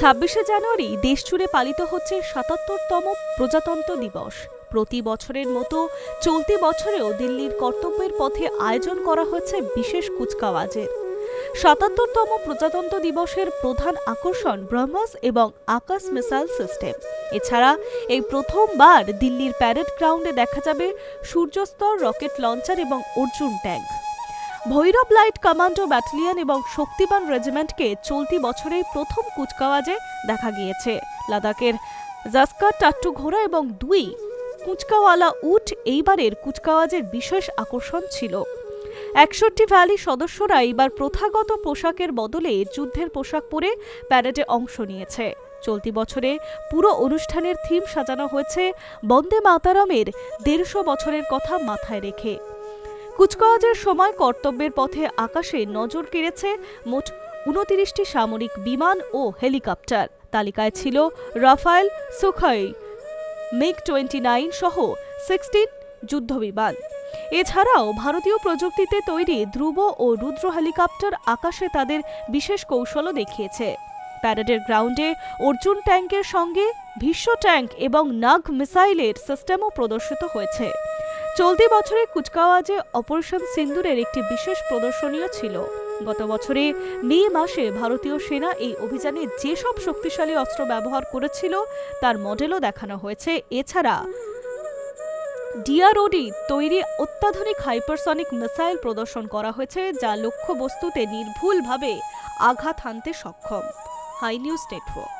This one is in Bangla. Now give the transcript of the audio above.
26শে জানুয়ারি দেশজুড়ে পালিত হচ্ছে ৭৭তম প্রজাতন্ত্র দিবস। প্রতি বছরের মতো চলতি বছরেও দিল্লির কর্তব্যের পথে আয়োজন করা হয়েছে বিশেষ কুচকাওয়াজের। ৭৭তম প্রজাতন্ত্র দিবসের প্রধান আকর্ষণ ব্রহ্মস এবং আকাশ মিসাইল সিস্টেম। এছাড়া এই প্রথমবার দিল্লির প্যারেড গ্রাউন্ডে দেখা যাবে সূর্যস্তর রকেট লঞ্চার এবং Arjun tank. Bhairav light commando battalion এবং শক্তিবান রেজিমেন্টকে চলতি বছরেই প্রথম কুচকাওয়াজে দেখা গিয়েছে। লাদাখের জাস্কার টাট্টু ঘোড়া এবং 2 কুচকাওয়ালা উট এইবারের কুচকাওয়াজের বিশেষ আকর্ষণ ছিল। 61 ভ্যালি সদস্যরা এবার প্রথাগত পোশাকের বদলে যুদ্ধের পোশাক পরে প্যারেডে অংশ নিয়েছে। চলতি বছরে পুরো অনুষ্ঠানের থিম সাজানো হয়েছে বন্দে মাতারামের 150 বছরের কথা মাথায় রেখে। কুচকাওয়াজের সময় কর্তব্যের পথে আকাশে নজর কেড়েছে মোট 29টি সামরিক বিমান ও হেলিকপ্টার। তালিকায় ছিল রাফায়েল, সুখোই, MiG-29 সহ 16 যুদ্ধবিমান। এছাড়াও ভারতীয় প্রযুক্তিতে তৈরি ধ্রুব ও রুদ্র হেলিকপ্টার আকাশে তাদের বিশেষ কৌশলও দেখিয়েছে। প্যারেডের গ্রাউন্ডে অর্জুন ট্যাঙ্কের সঙ্গে ভীষ্ম ট্যাঙ্ক এবং নাগ মিসাইলের সিস্টেমও প্রদর্শিত হয়েছে। চলতি বছরে কুচকাওয়াজে অপারেশন সিন্দুরের একটি বিশেষ প্রদর্শনীয় ছিল। গত বছরে মে মাসে ভারতীয় সেনা এই অভিযানে যেসব শক্তিশালী অস্ত্র ব্যবহার করেছিল তার মডেলও দেখানো হয়েছে। এছাড়া ডিআরওডি তৈরি অত্যাধুনিক হাইপারসনিক মিসাইল প্রদর্শন করা হয়েছে, যা লক্ষ্যবস্তুতে নির্ভুলভাবে আঘাত হানতে সক্ষম। Hi News network.